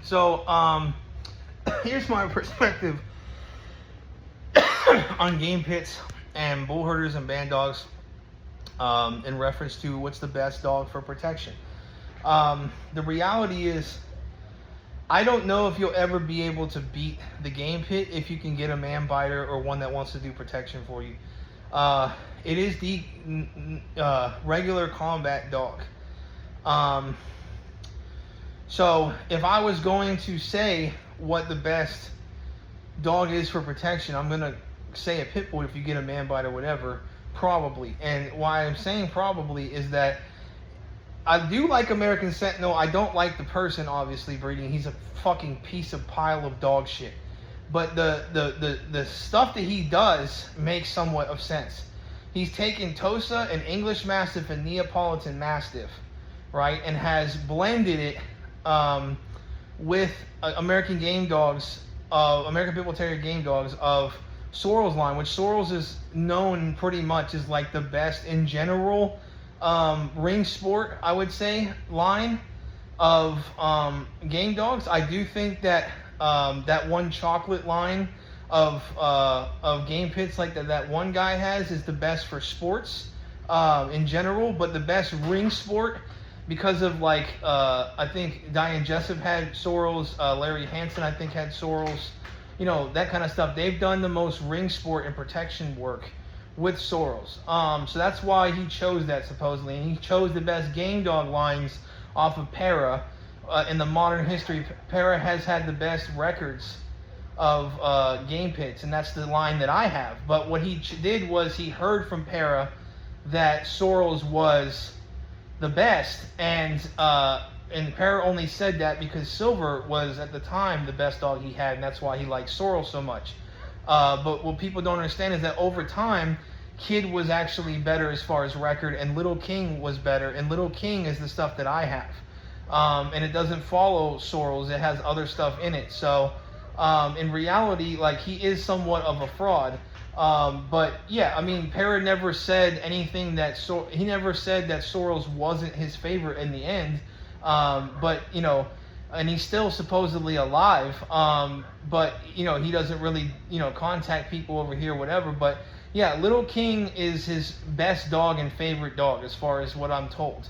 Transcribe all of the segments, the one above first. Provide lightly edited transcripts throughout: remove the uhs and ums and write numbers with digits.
So, here's my perspective on game pits and bull herders and band dogs, in reference to what's the best dog for protection. The reality is, I don't know if you'll ever be able to beat the game pit if you can get a man biter or one that wants to do protection for you. It is the regular combat dog. So if I was going to say what the best dog is for protection, I'm going to say a pit bull if you get a man bite or whatever, probably. And why I'm saying probably is that I do like American Sentinel. I don't like the person, obviously, breeding. He's a fucking piece of pile of dog shit. But the stuff that he does makes somewhat of sense. He's taken Tosa, an English Mastiff, and Neapolitan Mastiff, right, and has blended it with American game dogs, American Pit Bull Terrier game dogs of Sorrell's line, which Sorrell's is known pretty much as like the best in general ring sport, I would say, line of game dogs. I do think that that one chocolate line of game pits like that one guy has is the best for sports in general, but the best ring sport, because of like I think Diane Jessup had Sorrell's, Larry Hansen I think had Sorrell's, you know, that kind of stuff. They've done the most ring sport and protection work with Sorrell's. So that's why he chose that, supposedly. And he chose the best game dog lines off of Para. In the modern history, Para has had the best records of game pits, and that's the line that I have. But what he did was he heard from Para that Sorrell's was the best, and Para only said that because Silver was at the time the best dog he had, and that's why he liked Sorrell so much. But what people don't understand is that over time, Kid was actually better as far as record, and Little King was better, and Little King is the stuff that I have. And it doesn't follow Sorrell's, it has other stuff in it. So in reality, like, he is somewhat of a fraud. But yeah, I mean, Para never said anything that he never said that Sorrell's wasn't his favorite in the end. But you know, and he's still supposedly alive. But you know, he doesn't really, you know, contact people over here, whatever. But yeah, Little King is his best dog and favorite dog as far as what I'm told.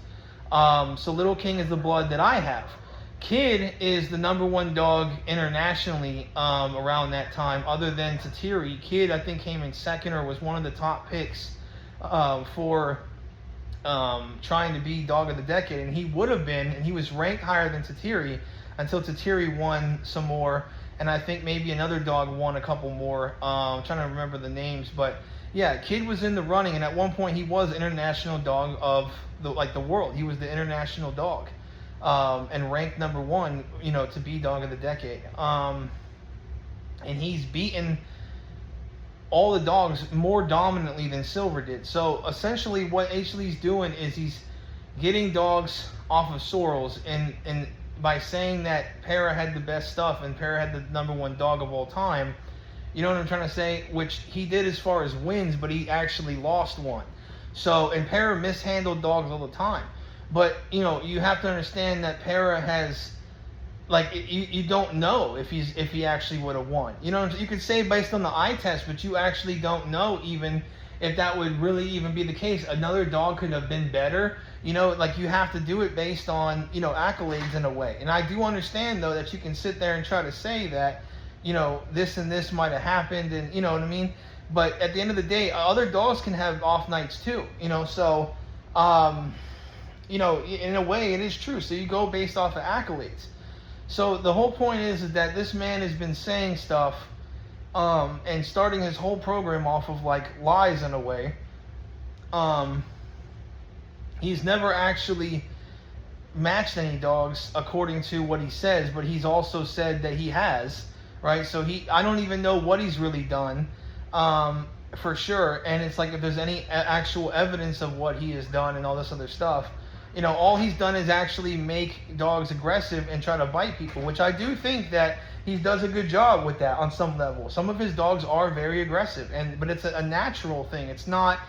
So Little King is the blood that I have. Kid is the #1 dog internationally around that time, other than Tatiri. Kid, I think, came in second or was one of the top picks for trying to be dog of the decade, and he would have been, and he was ranked higher than Tatiri until Tatiri won some more, and I think maybe another dog won a couple more. I'm trying to remember the names, but yeah, Kid was in the running, and at one point he was international dog of the world. He was the international dog. And ranked #1, you know, to be dog of the decade. And he's beaten all the dogs more dominantly than Silver did. So essentially what H. Lee's doing is he's getting dogs off of Sorrell's, and by saying that Para had the best stuff and Para had the #1 dog of all time, you know what I'm trying to say? Which he did as far as wins, but he actually lost one. So, and Para mishandled dogs all the time. But, you know, you have to understand that Para has, like, you don't know if he actually would have won. You know, you could say based on the eye test, but you actually don't know even if that would really even be the case. Another dog could have been better. You know, like, you have to do it based on, you know, accolades in a way. And I do understand, though, that you can sit there and try to say that, you know, this and this might have happened, and you know what I mean? But at the end of the day, other dogs can have off nights too, you know, so, you know, in a way, it is true. So you go based off of accolades. So the whole point is that this man has been saying stuff and starting his whole program off of, like, lies in a way. He's never actually matched any dogs according to what he says, but he's also said that he has, right? So I don't even know what he's really done for sure. And it's like, if there's any actual evidence of what he has done and all this other stuff, you know, all he's done is actually make dogs aggressive and try to bite people, which I do think that he does a good job with that on some level. Some of his dogs are very aggressive, but it's a natural thing. It's not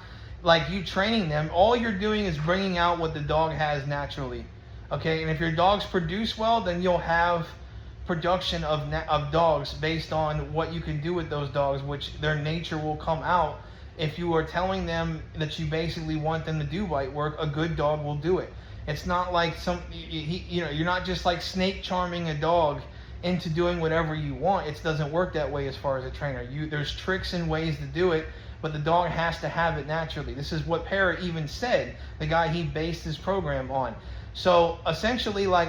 like you training them. All you're doing is bringing out what the dog has naturally. Okay, and if your dogs produce well, then you'll have production of dogs based on what you can do with those dogs, which their nature will come out. If you are telling them that you basically want them to do bite work, a good dog will do it. It's not like you're not just like snake charming a dog into doing whatever you want. It doesn't work that way as far as a trainer. There's tricks and ways to do it, but the dog has to have it naturally. This is what Parrott even said, the guy he based his program on. So essentially, like,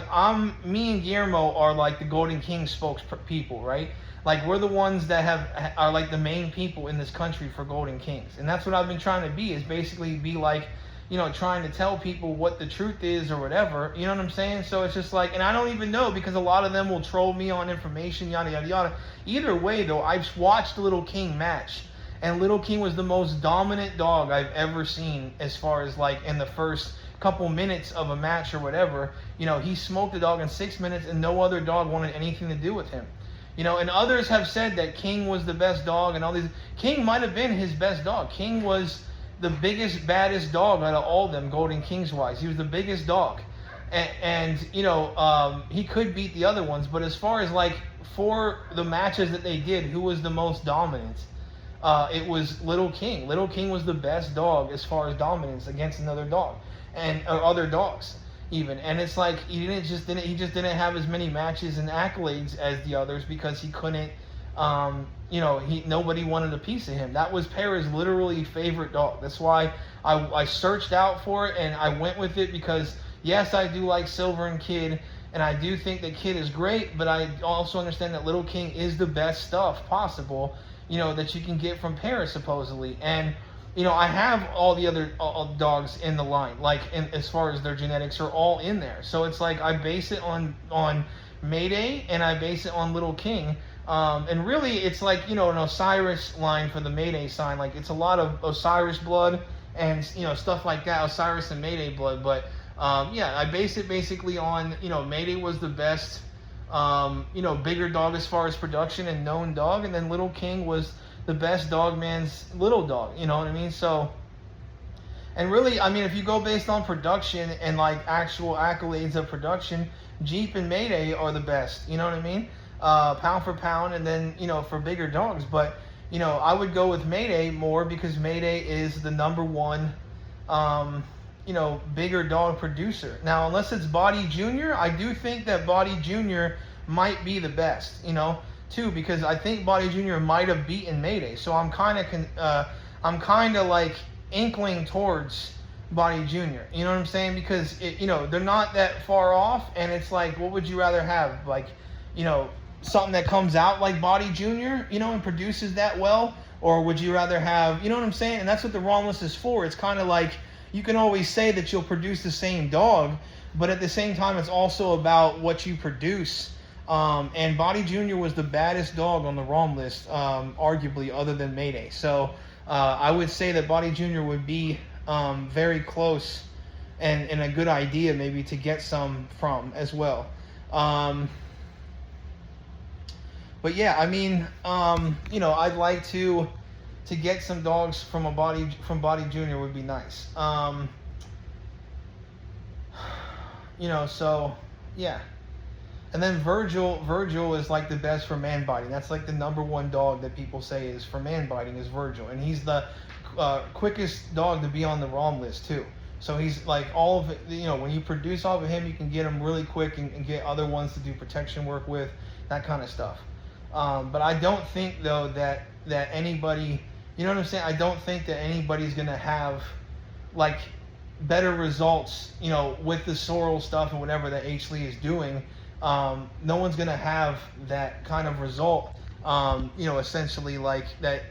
me and Guillermo are like the Golden King spokespeople, right? Like, we're the ones that are like the main people in this country for Golden Kings, and that's what I've been trying to be. Is basically be like, trying to tell people what the truth is or whatever. You know what I'm saying? So it's just like, and I don't even know, because a lot of them will troll me on information, yada yada yada. Either way, though, I've watched Little King match, and Little King was the most dominant dog I've ever seen as far as like in the first couple minutes of a match or whatever. He smoked the dog in 6 minutes, and no other dog wanted anything to do with him. And others have said that King was the best dog and all these. King might have been his best dog. King was the biggest, baddest dog out of all of them, Golden Kings wise. He was the biggest dog. And he could beat the other ones, but as far as like for the matches that they did, who was the most dominant? It was Little King. Little King was the best dog as far as dominance against another dog or other dogs even. And it's like he just didn't have as many matches and accolades as the others because he couldn't. Nobody wanted a piece of him. That was Parra's literally favorite dog. That's why I searched out for it and I went with it, because yes, I do like Silver and Kid, and I do think that Kid is great, but I also understand that Little King is the best stuff possible, that you can get from Parra supposedly. And I have all the other dogs in the line, like as far as their genetics are all in there. So it's like I base it on Mayday and I base it on Little King. And really, it's like, an Osiris line for the Mayday sign. Like, it's a lot of Osiris blood and, stuff like that, Osiris and Mayday blood. But, I base it basically on, Mayday was the best, bigger dog as far as production and known dog. And then Little King was the best dog man's little dog. You know what I mean? So, and really, I mean, if you go based on production and, like, actual accolades of production, Jeep and Mayday are the best. You know what I mean? Pound for pound, and then, for bigger dogs. But, I would go with Mayday more because Mayday is the number one, bigger dog producer. Now, unless it's Body Jr., I do think that Body Jr. might be the best, too, because I think Body Jr. might have beaten Mayday. So I'm kind of like inkling towards Body Jr. You know what I'm saying? Because, they're not that far off, and it's like, what would you rather have? Like, something that comes out like Body Jr., and produces that well? Or would you rather have, you know what I'm saying? And that's what the Romulus is for. It's kind of like, you can always say that you'll produce the same dog, but at the same time, it's also about what you produce. And Body Jr. was the baddest dog on the ROM list, arguably, other than Mayday. So I would say that Body Jr. would be very close and a good idea maybe to get some from as well. But yeah, I mean, I'd like to get some dogs from Body Jr. would be nice. So yeah. And then Virgil is like the best for man biting. That's like the number one dog that people say is for man biting is Virgil, and he's the quickest dog to be on the ROM list too. So he's like all of it. When you produce off of him, you can get him really quick and get other ones to do protection work with, that kind of stuff. But I don't think though that anybody, you know what I'm saying? I don't think that anybody's gonna have like better results, with the Sorrel stuff and whatever that H. Lee is doing. No one's gonna have that kind of result. Essentially like that.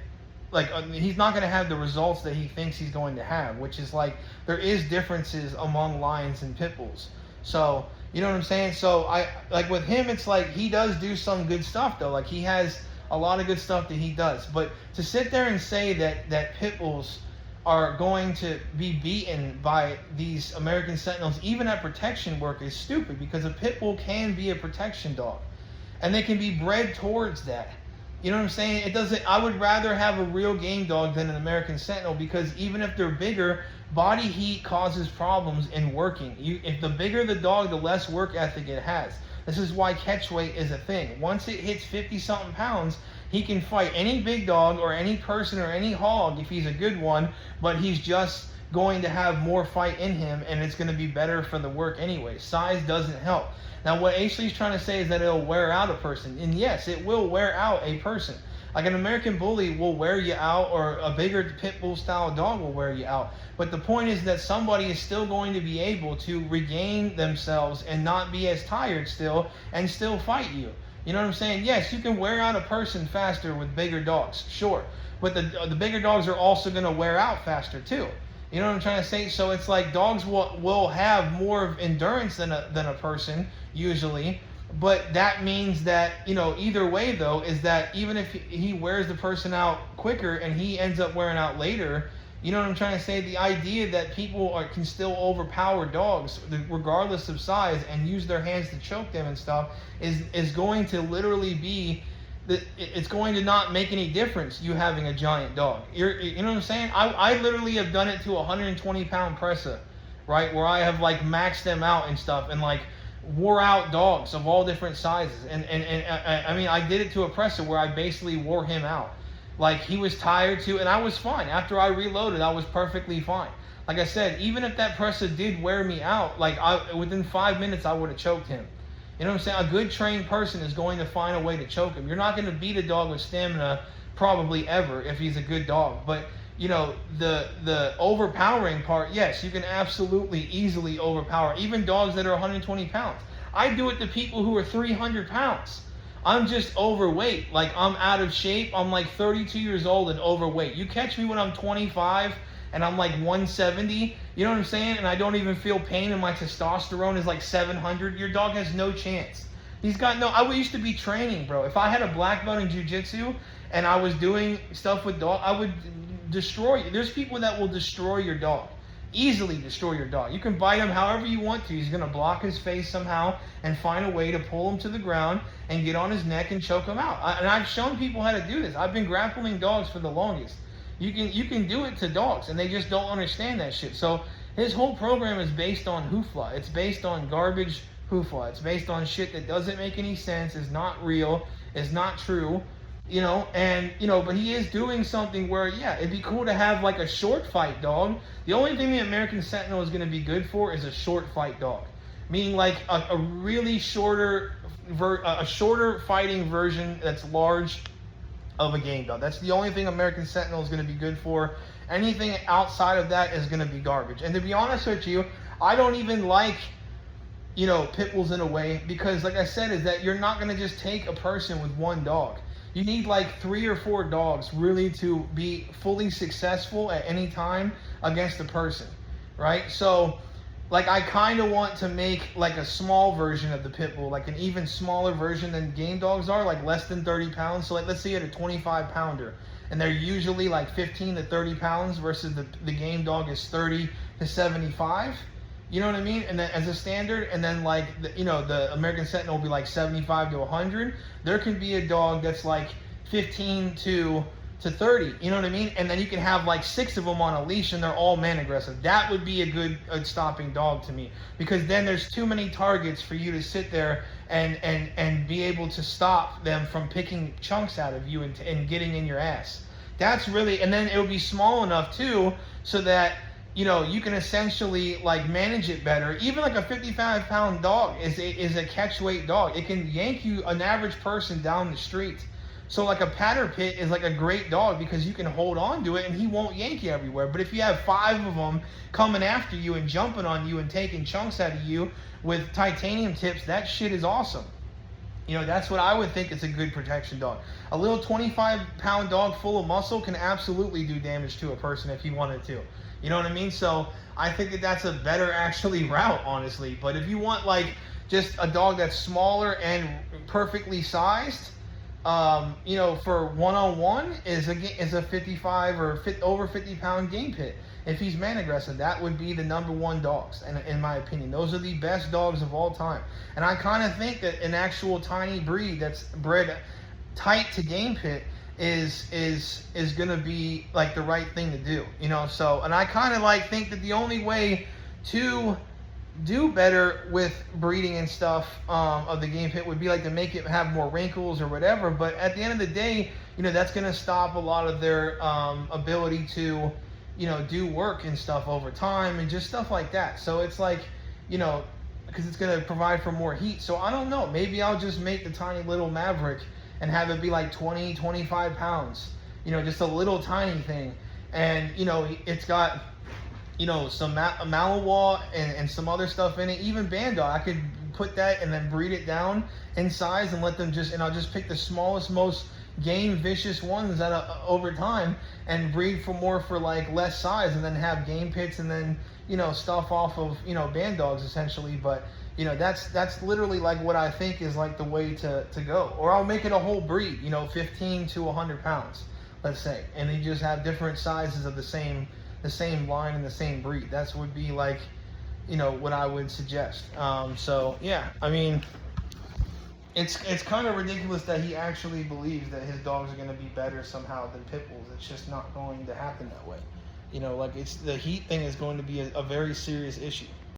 He's not gonna have the results that he thinks he's going to have, which is like there is differences among lions and pit bulls. So. You know what I'm saying? So I like with him, it's like he does do some good stuff though. Like he has a lot of good stuff that he does. But to sit there and say that pit bulls are going to be beaten by these American Sentinels, even at protection work, is stupid, because a pit bull can be a protection dog, and they can be bred towards that. You know what I'm saying? It doesn't. I would rather have a real game dog than an American Sentinel, because even if they're bigger, body heat causes problems in working. If the bigger the dog, the less work ethic it has. This is why catch weight is a thing. Once it hits 50 something pounds, he can fight any big dog or any person or any hog if he's a good one, but he's just going to have more fight in him, and it's going to be better for the work anyway. Size doesn't help. Now, what Ashley's trying to say is that it'll wear out a person, and yes, it will wear out a person. Like an American Bully will wear you out, or a bigger pit bull style dog will wear you out. But the point is that somebody is still going to be able to regain themselves and not be as tired still, and still fight you. You know what I'm saying? Yes, you can wear out a person faster with bigger dogs, sure. But the bigger dogs are also going to wear out faster too. You know what I'm trying to say? So it's like dogs will have more endurance than a person usually. But that means that, you know, either way though, is that even if he wears the person out quicker and he ends up wearing out later, you know what I'm trying to say? The idea that people can still overpower dogs regardless of size and use their hands to choke them and stuff is going to literally be, it's going to not make any difference you having a giant dog. You know what I'm saying? I literally have done it to a 120-pound pressa, right? Where I have like maxed them out and stuff, and like wore out dogs of all different sizes. And I mean, I did it to a presser where I basically wore him out. Like, he was tired too, and I was fine. After I reloaded, I was perfectly fine. Like I said, even if that presser did wear me out, like within 5 minutes, I would have choked him. You know what I'm saying? A good trained person is going to find a way to choke him. You're not going to beat a dog with stamina probably ever if he's a good dog. But, you know, the overpowering part, yes, you can absolutely easily overpower even dogs that are 120 pounds. I do it to people who are 300 pounds. I'm just overweight. Like, I'm out of shape. I'm like 32 years old and overweight. You catch me when I'm 25 and I'm like 170, you know what I'm saying? And I don't even feel pain and my testosterone is like 700. Your dog has no chance. He's got no, I used to be training, bro. If I had a black belt in jiu-jitsu and I was doing stuff with dog, I would destroy you. There's people that will destroy your dog. Easily destroy your dog. You can bite him however you want to. He's going to block his face somehow and find a way to pull him to the ground and get on his neck and choke him out. And I've shown people how to do this. I've been grappling dogs for the longest. You can do it to dogs, and they just don't understand that shit. So his whole program is based on hoofla. It's based on garbage hoofla. It's based on shit that doesn't make any sense, is not real, is not true. You know, and, you know, but he is doing something where, yeah, it'd be cool to have like a short fight dog. The only thing the American Sentinel is going to be good for is a short fight dog. Meaning like a really shorter fighting version that's large of a game dog. That's the only thing American Sentinel is going to be good for. Anything outside of that is going to be garbage. And to be honest with you, I don't even like, you know, pit bulls in a way, because like I said, is that you're not going to just take a person with one dog. You need like 3 or 4 dogs really to be fully successful at any time against a person, right? So, like, I kind of want to make like a small version of the pit bull, like an even smaller version than game dogs are, like less than 30 pounds. So like, let's say you had a 25 pounder, and they're usually like 15 to 30 pounds versus the game dog is 30 to 75. You know what I mean? And then as a standard, and then like, you know, the American Sentinel will be like 75 to 100. There can be a dog that's like 15 to 30. You know what I mean? And then you can have like 6 of them on a leash, and they're all man aggressive. That would be a good stopping dog to me, because then there's too many targets for you to sit there and be able to stop them from picking chunks out of you and getting in your ass. That's really, and then it'll be small enough too, so that, you know, you can essentially like manage it better. Even like a 55-pound dog is a catch weight dog. It can yank you, an average person, down the street. So like a patter pit is like a great dog because you can hold on to it and he won't yank you everywhere. But if you have 5 of them coming after you and jumping on you and taking chunks out of you with titanium tips, that shit is awesome. You know, that's what I would think is a good protection dog. A little 25-pound dog full of muscle can absolutely do damage to a person if he wanted to. You know what I mean? So I think that that's a better actually route, honestly. But if you want like just a dog that's smaller and perfectly sized, you know, for one-on-one is a 55 or over 50-pound game pit. If he's man aggressive, that would be the number 1 dogs, in my opinion. Those are the best dogs of all time. And I kind of think that an actual tiny breed that's bred tight to game pit is gonna be like the right thing to do, you know. So, and I kind of like think that the only way to do better with breeding and stuff of the game pit would be like to make it have more wrinkles or whatever. But at the end of the day, that's going to stop a lot of their ability to, do work and stuff over time and just stuff like that. So it's like, because it's going to provide for more heat. So I don't know. Maybe I'll just make the tiny little Maverick and have it be like 20, 25 pounds. Just a little tiny thing. And, it's got, some Malinois and some other stuff in it. Even Bandog, I could put that and then breed it down in size and let them I'll just pick the smallest, most game vicious ones over time and breed for like less size, and then have game pits and then stuff off of Bandogs essentially. But that's literally like what I think is like the way to go. Or I'll make it a whole breed, 15 to 100 pounds, let's say, and they just have different sizes of the same line and the same breed. That's would be like what I would suggest. So yeah, I mean, it's kind of ridiculous that he actually believes that his dogs are going to be better somehow than pit bulls. It's just not going to happen that way. Like, it's the heat thing is going to be a very serious issue.